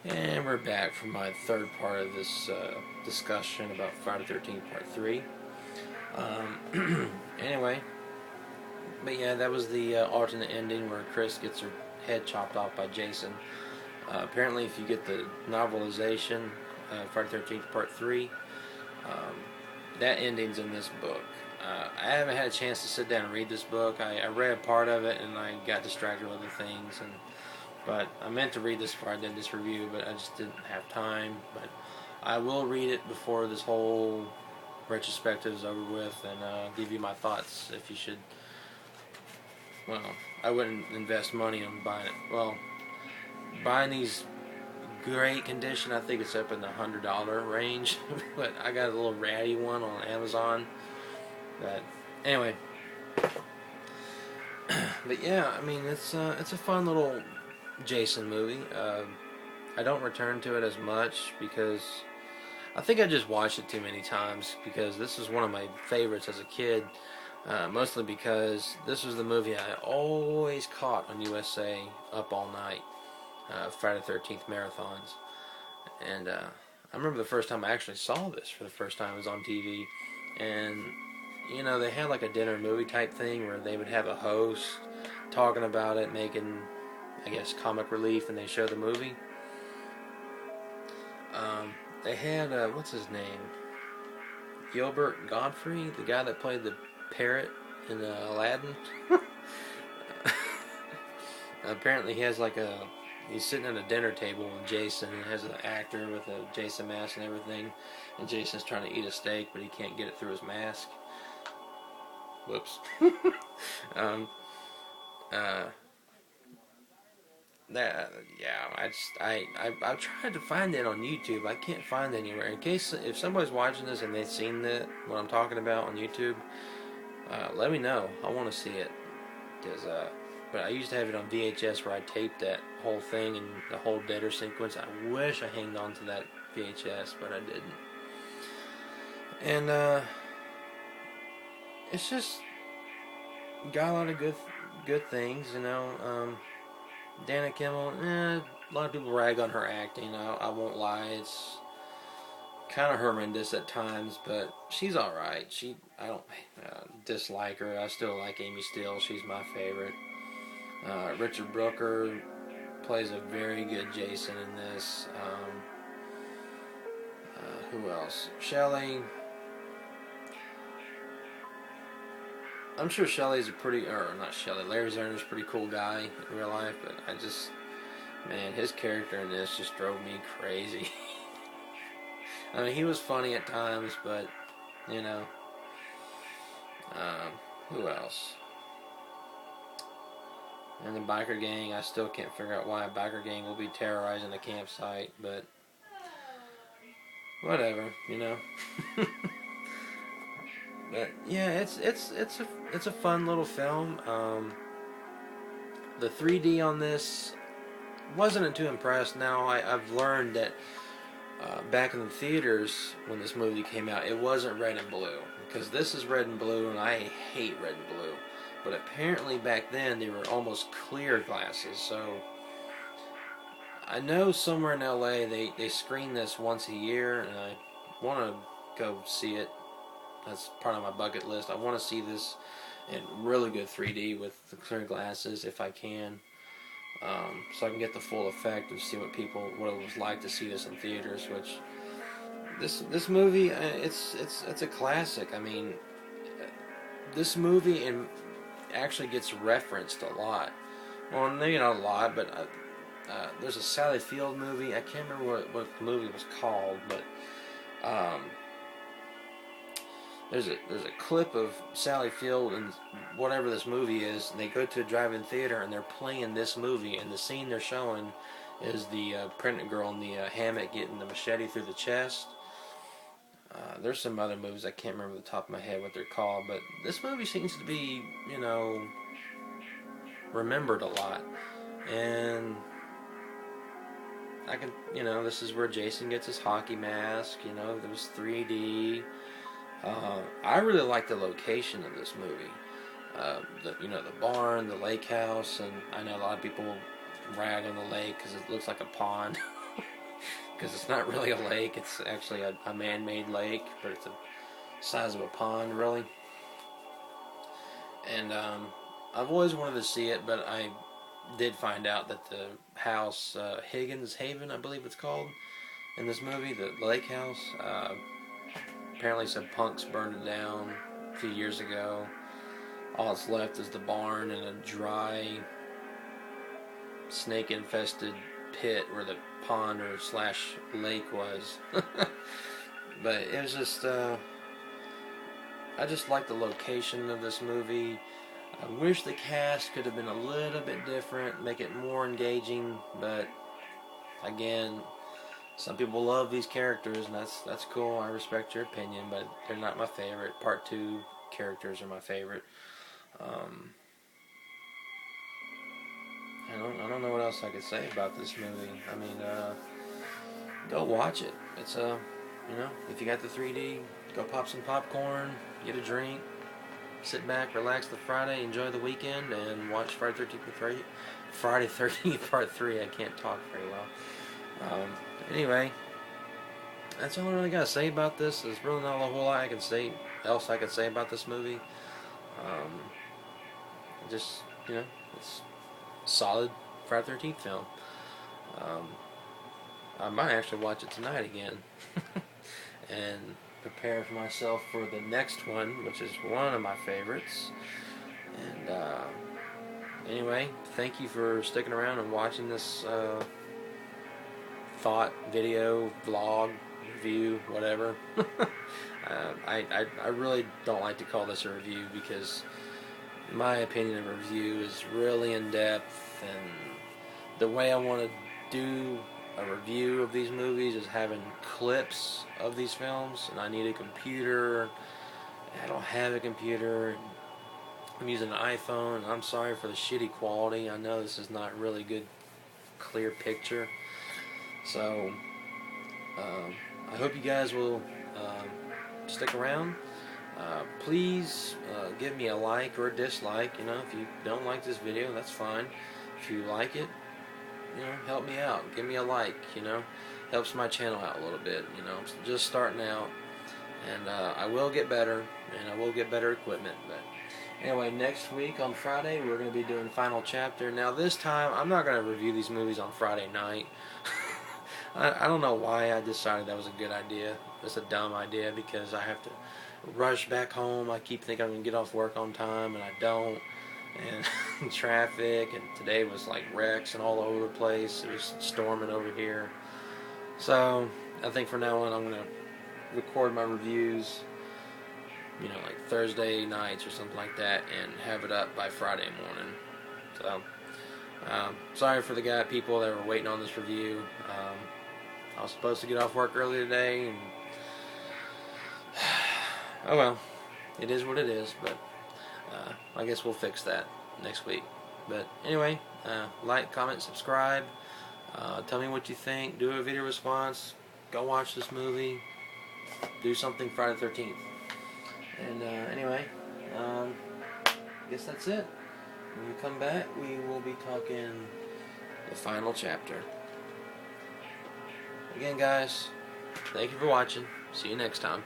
And we're back for my third part of this discussion about Friday the 13th Part 3. Anyway, but yeah, that was the alternate ending where Chris gets her head chopped off by Jason. Apparently, if you get the novelization, Friday the 13th Part 3, um, that ending's in this book. I haven't had a chance to sit down and read this book. I read part of it and I got distracted with other things. But I meant to read this before I did this review, but I just didn't have time. But I will read it before this whole retrospective is over with and give you my thoughts if you should. Well, I wouldn't invest money on buying it. Well, buying these great condition, I think it's up in the $100 range. But I got a little ratty one on Amazon. But anyway, but yeah, I mean it's a fun little Jason movie. I don't return to it as much because I think I just watched it too many times because this is one of my favorites as a kid. Mostly because this was the movie I always caught on USA up all night, Friday the 13th marathons. And I remember the first time I actually saw this for the first time was on TV. And, you know, they had like a dinner movie type thing where they would have a host talking about it, making, I guess, comic relief, and they show the movie. They had, what's his name? Gilbert Godfrey, the guy that played the parrot in Aladdin. Apparently he has like he's sitting at a dinner table with Jason and has an actor with a Jason mask and everything, and Jason's trying to eat a steak but he can't get it through his mask. Whoops. um, that yeah, I've tried to find it on YouTube. I can't find it anywhere. In case if somebody's watching this and they've seen what I'm talking about on YouTube, let me know. I want to see it. Cause, but I used to have it on VHS where I taped that whole thing and the whole Deader sequence. I wish I hanged on to that VHS, but I didn't. And it's just got a lot of good things, you know. Dana Kimmel, a lot of people rag on her acting. I won't lie, it's kind of horrendous at times, but she's all right. I don't dislike her. I still like Amy Steele. She's my favorite. Richard Brooker plays a very good Jason in this. Who else? Shelley. I'm sure Shelley's or not Shelley, Larry Zerner's a pretty cool guy in real life, but man, his character in this just drove me crazy. I mean, he was funny at times, but, you know, who else? And the biker gang, I still can't figure out why a biker gang will be terrorizing a campsite, but whatever, you know. But yeah, it's a fun little film. The 3D on this wasn't too impressed. Now I've learned that back in the theaters when this movie came out, it wasn't red and blue because this is red and blue, and I hate red and blue. But apparently back then they were almost clear glasses. So I know somewhere in LA they screen this once a year, and I want to go see it. That's part of my bucket list. I want to see this in really good 3D with the clear glasses if I can, so I can get the full effect and see what it was like to see this in theaters. Which this movie, it's a classic. I mean, this movie actually gets referenced a lot. Well, maybe not a lot, but there's a Sally Field movie. I can't remember what the movie was called, but there's a clip of Sally Field and whatever this movie is, and they go to a drive-in theater and they're playing this movie, and the scene they're showing is the pregnant girl in the hammock getting the machete through the chest. There's some other movies I can't remember the top of my head what they're called, but this movie seems to be, you know, remembered a lot. And this is where Jason gets his hockey mask, you know, there was 3D. I really like the location of this movie. The barn, the lake house, and I know a lot of people rag on the lake because it looks like a pond. because it's not really a lake. It's actually a man-made lake, but it's the size of a pond, really. And I've always wanted to see it, but I did find out that the house, Higgins Haven, I believe it's called, in this movie, the lake house, apparently some punks burned it down a few years ago. All that's left is the barn and a dry, snake-infested pit where the pond or slash lake was. But it was just, I just like the location of this movie. I wish the cast could have been a little bit different, make it more engaging, but again, some people love these characters, and that's cool. I respect your opinion, but they're not my favorite. Part 2 characters are my favorite. I don't know what else I could say about this movie. I mean, go watch it. It's if you got the 3D, go pop some popcorn, get a drink, sit back, relax the Friday, enjoy the weekend, and watch Friday 13th Part 3. I can't talk very well. Anyway, that's all I really got to say about this. There's really not a whole lot I could say about this movie. Just, it's a solid Friday 13th film. I might actually watch it tonight again and prepare for myself for the next one, which is one of my favorites. And anyway, thank you for sticking around and watching this thought video, vlog, review, whatever. I really don't like to call this a review because my opinion of a review is really in depth, and the way I want to do a review of these movies is having clips of these films, and I need a computer. I don't have a computer. I'm using an iPhone. I'm sorry for the shitty quality. I know this is not really good, clear picture. So I hope you guys will stick around. Please give me a like or a dislike. If you don't like this video, that's fine. If you like it, help me out. Give me a like. Helps my channel out a little bit. I'm just starting out, and I will get better, and I will get better equipment. But anyway, next week on Friday, we're going to be doing Final Chapter. Now this time, I'm not going to review these movies on Friday night. I don't know why I decided that was a good idea. It's a dumb idea because I have to rush back home. I keep thinking I'm going to get off work on time, and I don't. And traffic, and today was like wrecks and all over the place. It was storming over here. So I think from now on I'm going to record my reviews, like Thursday nights or something like that, and have it up by Friday morning. So sorry for the people that were waiting on this review. I was supposed to get off work early today, and oh well, it is what it is. But I guess we'll fix that next week. But anyway, like, comment, subscribe. Tell me what you think. Do a video response. Go watch this movie. Do something Friday the 13th. And anyway, I guess that's it. When we come back, we will be talking the final chapter. Again, guys, thank you for watching. See you next time.